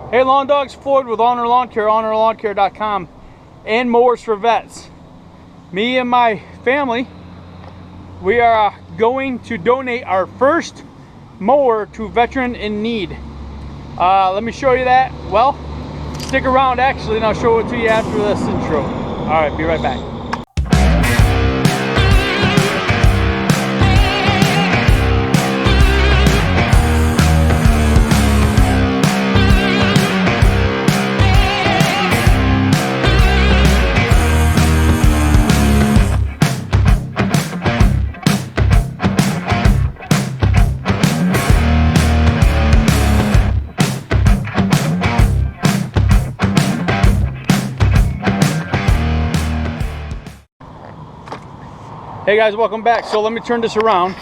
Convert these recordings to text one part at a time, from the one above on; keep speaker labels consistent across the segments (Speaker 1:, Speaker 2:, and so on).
Speaker 1: Hey Lawn Dogs, Floyd with Ulnar Lawn Care, UlnarLawnCare.com, and Mowers for Vets. Me and my family, we are going to donate our first mower to a veteran in need. Let me show you that. Well, stick around actually, and I'll show it to you after this intro. All right, be right back. Hey guys, welcome back. So let me turn this around.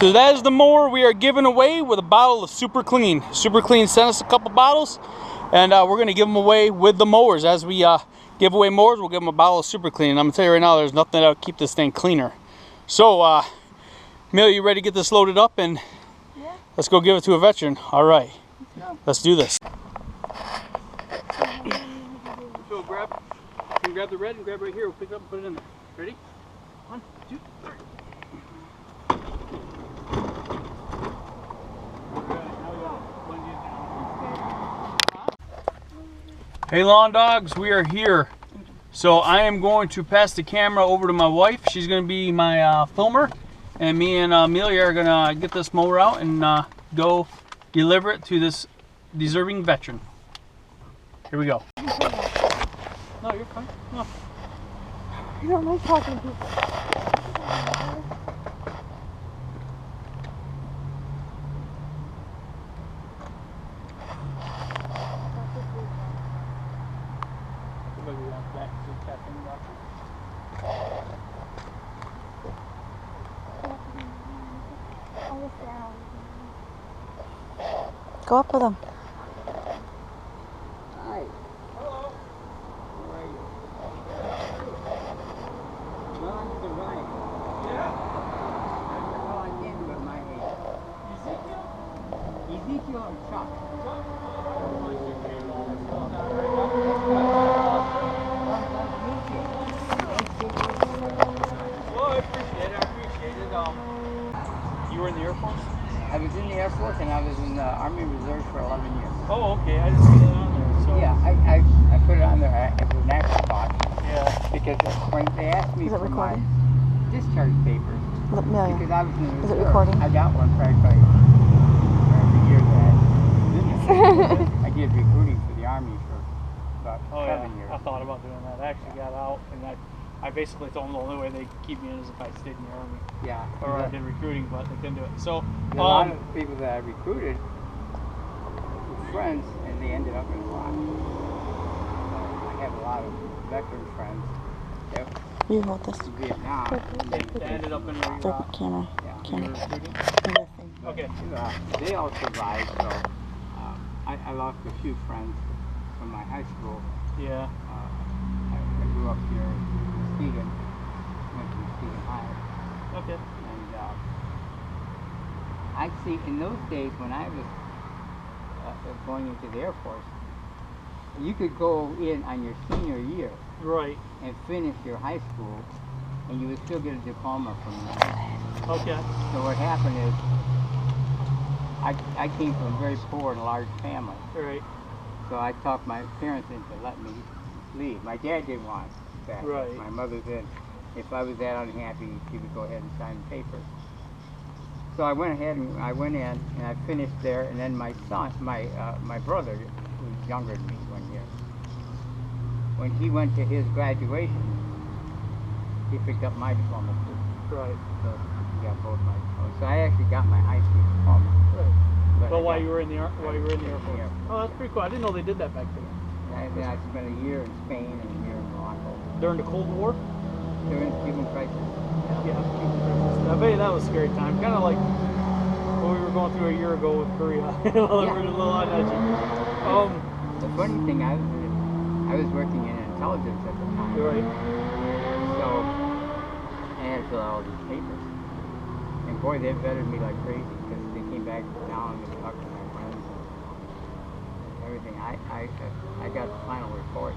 Speaker 1: So that is the mower we are giving away with a bottle of Super Clean. Super Clean sent us a couple bottles, and we're going to give them away with the mowers. As we give away mowers, we'll give them a bottle of Super Clean. And I'm going to tell you right now, there's nothing that'll keep this thing cleaner. So, Amelia, you ready to get this loaded up? And yeah, let's go give it to a veteran. All right, let's do this. So grab the red and grab right here. We'll pick it up and put it in there. Ready? 1, 2, 3. Hey Lawn Dogs, we are here. So I am going to pass the camera over to my wife. She's going to be my filmer, and me and Amelia are going to get this mower out and go deliver it to this deserving veteran. Here we go. No, you're fine. No.
Speaker 2: I don't like talking to people. Go up with them.
Speaker 1: You were in the Air Force?
Speaker 3: I was in the Air Force and I was in the Army Reserve for 11 years.
Speaker 1: Oh, okay. I just put that on there. So.
Speaker 3: Yeah, I put it on there. It was an afterthought.
Speaker 1: Yeah.
Speaker 3: Because when they asked me for my discharge papers, because I was in the Reserve,
Speaker 2: is it recording?
Speaker 3: I got one practically every year that I did recruiting for the Army for about 7 years.
Speaker 1: I thought about doing that. I actually got out, and I basically told them the only way they could keep me in is if I stayed in the Army.
Speaker 3: Yeah.
Speaker 1: Or I did recruiting, but they couldn't do it. So
Speaker 3: a lot of people that I recruited were friends, and they ended up in Iraq. So I have a lot of veteran friends.
Speaker 2: You hold this.
Speaker 3: In Vietnam.
Speaker 1: They ended up in Iraq.
Speaker 2: Camera.
Speaker 3: Yeah.
Speaker 2: Camera.
Speaker 1: Okay.
Speaker 3: They all survived, so I lost a few friends from my high school.
Speaker 1: Yeah.
Speaker 3: I grew up here in Muskegon, went to Muskegon High.
Speaker 1: Okay.
Speaker 3: And I see in those days when I was going into the Air Force, you could go in on your senior year.
Speaker 1: Right.
Speaker 3: And finish your high school, and you would still get a diploma from them.
Speaker 1: Okay.
Speaker 3: So what happened is, I came from a very poor and large family.
Speaker 1: Right.
Speaker 3: So I talked my parents into letting me leave. My dad didn't want that.
Speaker 1: Right.
Speaker 3: My mother did. If I was that unhappy, she would go ahead and sign the papers. So I went ahead and I went in and I finished there, and then my son, my brother, who was younger than me 1 year, when he went to his graduation, he picked up my diploma too.
Speaker 1: Right.
Speaker 3: So he got both my diplomas. So I actually got my high school diploma.
Speaker 1: Right.
Speaker 3: But
Speaker 1: while you were in the Air Force.
Speaker 3: Yeah.
Speaker 1: Oh, that's pretty cool. I didn't know they did that back then.
Speaker 3: And then I spent a year in Spain and a year in Morocco.
Speaker 1: During the Cold War?
Speaker 3: During the Cuban crisis.
Speaker 1: Yeah, Cuban crisis. I bet you that was a scary time. Kind of like what we were going through a year ago with Korea. While we were in a little energy.
Speaker 3: The funny thing, I was working in intelligence at the time.
Speaker 1: Right.
Speaker 3: So I had to fill out all these papers. And boy, they vetted me like crazy because they came back down and talked to my friends. I got the final report.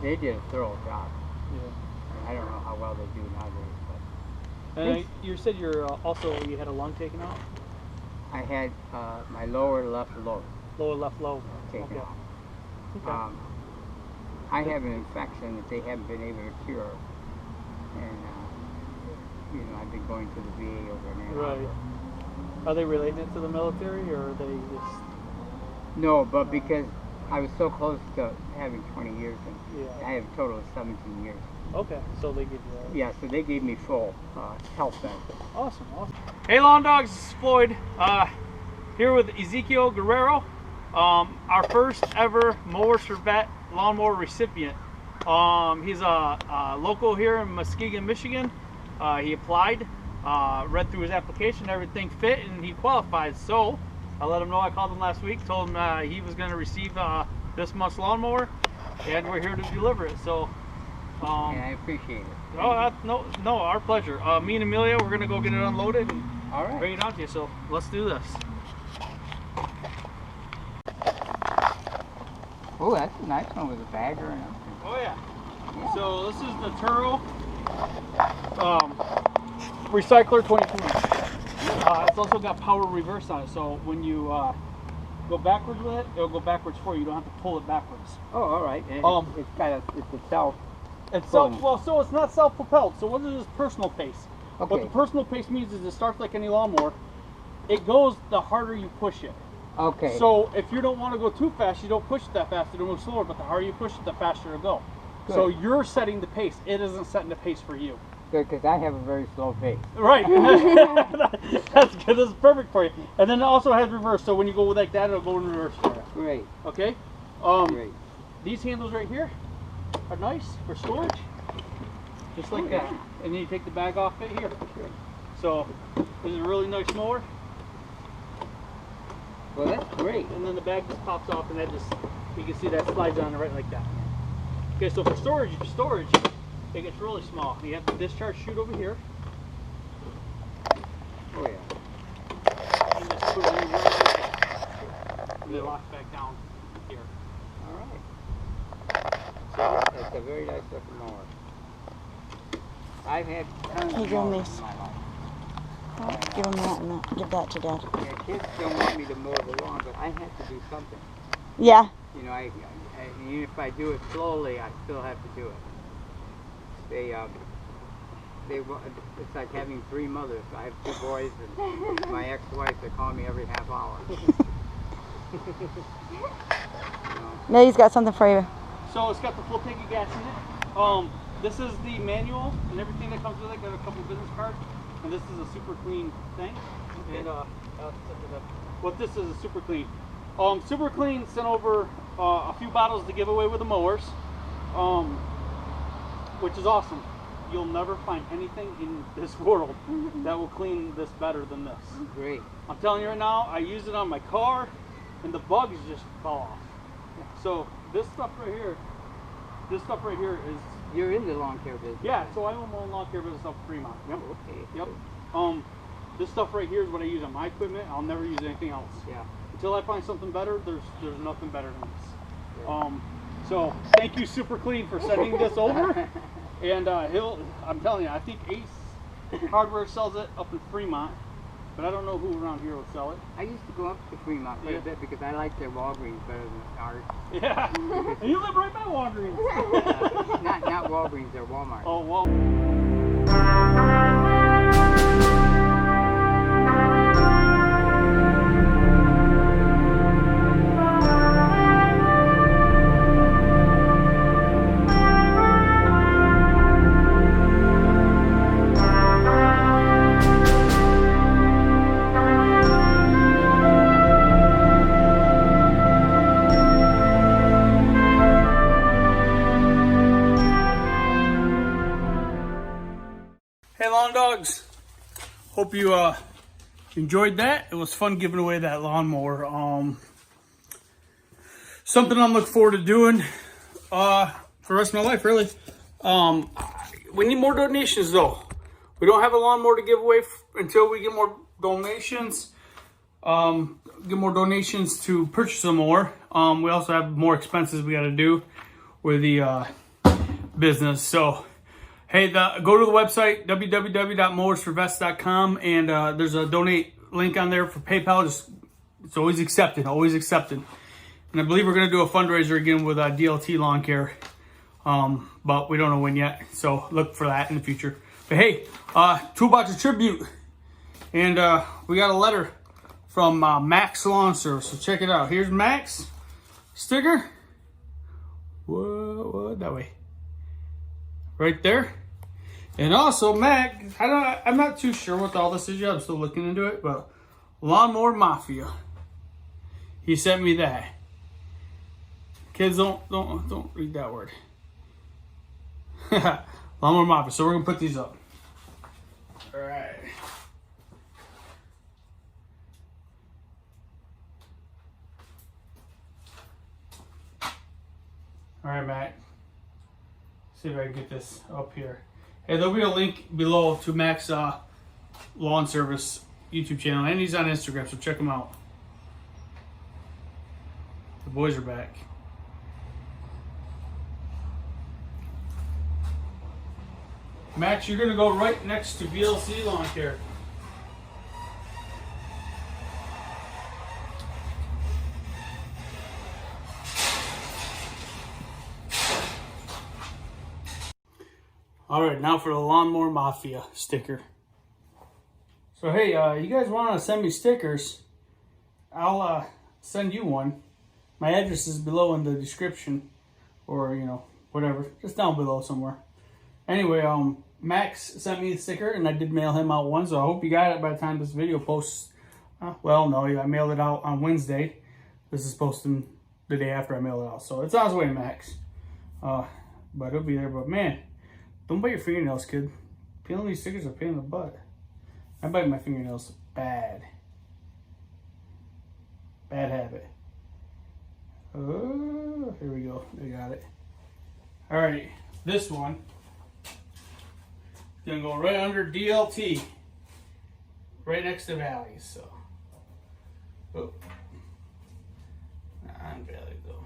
Speaker 3: They did a thorough job.
Speaker 1: Yeah.
Speaker 3: I don't know how well they do nowadays, but
Speaker 1: And you said you're you had a lung taken out?
Speaker 3: I had my lower left lobe
Speaker 1: Lower left lobe.
Speaker 3: taken
Speaker 1: Okay.
Speaker 3: off.
Speaker 1: Okay.
Speaker 3: I have an infection that they haven't been able to cure, and you know, I've been going to the VA over and over.
Speaker 1: Right. Are they relating it to the military, or are they just?
Speaker 3: No, but because I was so close to having 20 years, and
Speaker 1: Yeah.
Speaker 3: I have a total of 17 years.
Speaker 1: Okay, so they give you that.
Speaker 3: Yeah, so they gave me full health benefits.
Speaker 1: Awesome, awesome. Hey, Lawn Dogs, this is Floyd. Here with Ezekiel Guerrero, our first ever Mowers for Vet lawnmower recipient. He's a local here in Muskegon, Michigan. He applied, read through his application, everything fit, and he qualified. So I let him know. I called him last week, told him he was going to receive this month's lawnmower, and we're here to deliver it. So.
Speaker 3: And I appreciate it.
Speaker 1: Oh, no, our pleasure. Me and Amelia, we're gonna go get it unloaded and
Speaker 3: All right.
Speaker 1: bring it out to you. So let's do this.
Speaker 3: Oh, that's a nice one with a bagger and everything.
Speaker 1: Oh yeah. So this is the Toro Recycler 22. It's also got power reverse on it. So when you go backwards with it, it'll go backwards for you. You don't have to pull it backwards.
Speaker 3: Oh, all right. And it's a self.
Speaker 1: It's so it's not self-propelled. So what is personal pace?
Speaker 3: Okay.
Speaker 1: What the personal pace means is it starts like any lawnmower. It goes the harder you push it.
Speaker 3: Okay.
Speaker 1: So if you don't want to go too fast, you don't push it that fast. It'll move slower. But the harder you push it, the faster it'll go.
Speaker 3: Good.
Speaker 1: So you're setting the pace. It isn't setting the pace for you.
Speaker 3: Good, because I have a very slow pace.
Speaker 1: Right. That's good. This is perfect for you. And then it also has reverse. So when you go like that, it'll go in reverse for you.
Speaker 3: Great.
Speaker 1: Okay.
Speaker 3: Great.
Speaker 1: These handles right here are nice for storage, just like that. And then you take the bag off it here. So this is a really nice mower.
Speaker 3: Well, that's great.
Speaker 1: And then the bag just pops off, and that just, you can see that slides on it right like that. Okay, so for storage, it gets really small. You have the discharge chute over here.
Speaker 3: Oh yeah.
Speaker 1: And just put it in right there. And it locks back down here.
Speaker 3: All right. So that's a very nice looking mower. I've had tons
Speaker 2: Hey,
Speaker 3: of
Speaker 2: give him
Speaker 3: mowers
Speaker 2: these.
Speaker 3: in my life.
Speaker 2: Give him that and that. Give that to Dad.
Speaker 3: Yeah, kids don't want me to mow the lawn, but I have to do something.
Speaker 2: Yeah.
Speaker 3: You know, even if I do it slowly, I still have to do it. It's like having three mothers. I have two boys, and my ex-wife, they call me every half hour. You know.
Speaker 2: Now he's got something for you.
Speaker 1: So it's got the full tank of gas in it. This is the manual and everything that comes with it. Got a couple business cards, and this is a super clean thing. And what this is super clean. Super clean sent over a few bottles to give away with the mowers, which is awesome. You'll never find anything in this world that will clean this better than this.
Speaker 3: Great.
Speaker 1: I'm telling you right now, I use it on my car, and the bugs just fall off. So this stuff right here is.
Speaker 3: You're in the lawn care business.
Speaker 1: Yeah, so I own my own lawn care business up in Fremont. Yep.
Speaker 3: Okay.
Speaker 1: Yep. This stuff right here is what I use on my equipment. I'll never use anything else.
Speaker 3: Yeah.
Speaker 1: Until I find something better, there's nothing better than this.
Speaker 3: Yeah.
Speaker 1: So thank you, Super Clean, for sending this over. And I'm telling you, I think Ace Hardware sells it up in Fremont, but I don't know who around here will sell it.
Speaker 3: I used to go up to Fremont quite a bit because I like their Walgreens better than ours.
Speaker 1: Yeah. And you live right by Walgreens.
Speaker 3: Not Walgreens, they're Walmart.
Speaker 1: Oh, well. Hey, Lawn Dogs. Hope you enjoyed that. It was fun giving away that lawnmower. Something I'm looking forward to doing for the rest of my life, really. We need more donations, though. We don't have a lawnmower to give away until we get more donations. get more donations to purchase some more. We also have more expenses we got to do with the business. So, hey, go to the website, www.mowersforvets.com, and there's a donate link on there for PayPal. It's always accepted, always accepted. And I believe we're going to do a fundraiser again with DLT Lawn Care, but we don't know when yet, so look for that in the future. But hey, Toolbox of Tribute, and we got a letter from Max Lawn Service, so check it out. Here's Max sticker. Whoa, that way, right there. And also Max, I'm not too sure what all this is yet. I'm still looking into it, but Lawnmower Mafia. He sent me that. Kids, don't read that word. Lawnmower Mafia. So we're gonna put these up. All right. All right, Matt. See if I can get this up here. Hey, there'll be a link below to Mac's Lawn Service YouTube channel, and he's on Instagram, so check him out. The boys are back. Max, you're gonna go right next to VLC Lawn Care. All right, now for the Lawnmower Mafia sticker. So hey, you guys want to send me stickers? I'll send you one. My address is below in the description, or whatever, just down below somewhere. Anyway, Max sent me the sticker, and I did mail him out one, so I hope you got it by the time this video posts. Well, no, I mailed it out on Wednesday. This is posting the day after I mailed it out, so it's on its way, Max. But it'll be there. But man, don't bite your fingernails, kid. Peeling these stickers are a pain in the butt. I bite my fingernails bad. Bad habit. Oh, here we go. They got it. All right, this one is gonna go right under DLT, right next to Valleys. So, oh, on Valley though.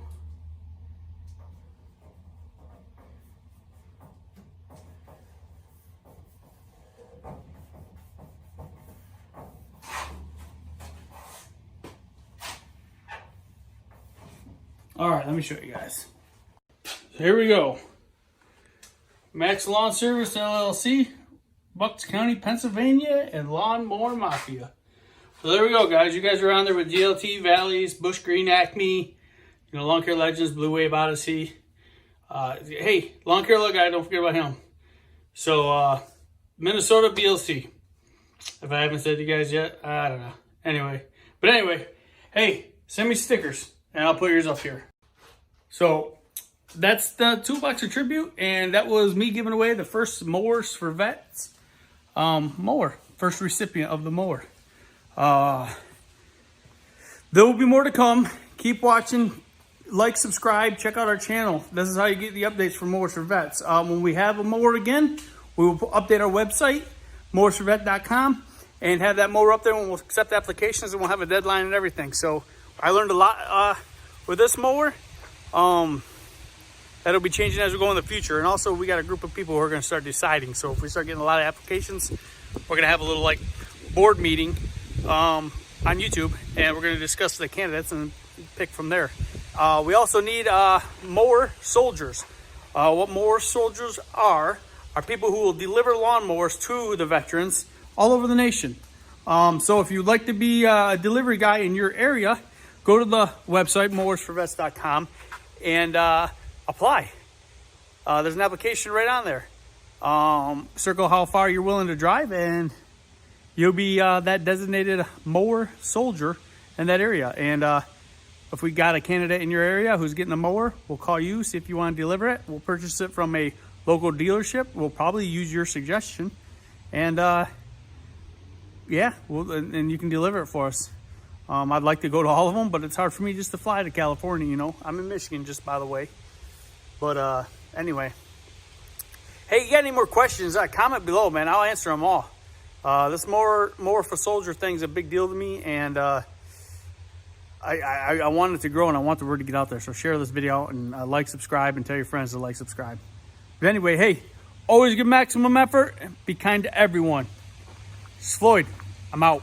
Speaker 1: All right, let me show you guys. So here we go. Max Lawn Service LLC, Bucks County, Pennsylvania, and Lawnmower Mafia. So there we go, guys. You guys are on there with DLT, Valleys, Bush Green, Acme, Lawn Care Legends, Blue Wave Odyssey. Hey, Lawn Care guy, don't forget about him. So Minnesota BLC. If I haven't said to you guys yet, I don't know. Anyway, hey, send me stickers, and I'll put yours up here. So that's the Toolbox of Tribute, and that was me giving away the first Mowers for Vets mower, first recipient of the mower. There will be more to come. Keep watching, like, subscribe, check out our channel. This is how you get the updates for Mowers for Vets. When we have a mower again, we will update our website, mowersforvet.com, and have that mower up there, and we'll accept applications, and we'll have a deadline and everything. So I learned a lot with this mower. That'll be changing as we go in the future. And also, we got a group of people who are going to start deciding. So if we start getting a lot of applications, we're going to have a little board meeting on YouTube, and we're going to discuss the candidates and pick from there. We also need mower soldiers. What mower soldiers are people who will deliver lawnmowers to the veterans all over the nation. So if you'd like to be a delivery guy in your area, go to the website, mowersforvets.com, and apply. There's an application right on there. Circle how far you're willing to drive, and you'll be that designated mower soldier in that area. And if we got a candidate in your area who's getting a mower, we'll call you, see if you want to deliver it. We'll purchase it from a local dealership. We'll probably use your suggestion, and yeah, and you can deliver it for us. I'd like to go to all of them, but it's hard for me just to fly to California, I'm in Michigan, just by the way. But anyway, hey, you got any more questions? Comment below, man. I'll answer them all. This more for soldier thing's a big deal to me, and I want it to grow, and I want the word to get out there. So share this video and like, subscribe, and tell your friends to like, subscribe. But anyway, hey, always give maximum effort and be kind to everyone. This is Floyd. I'm out.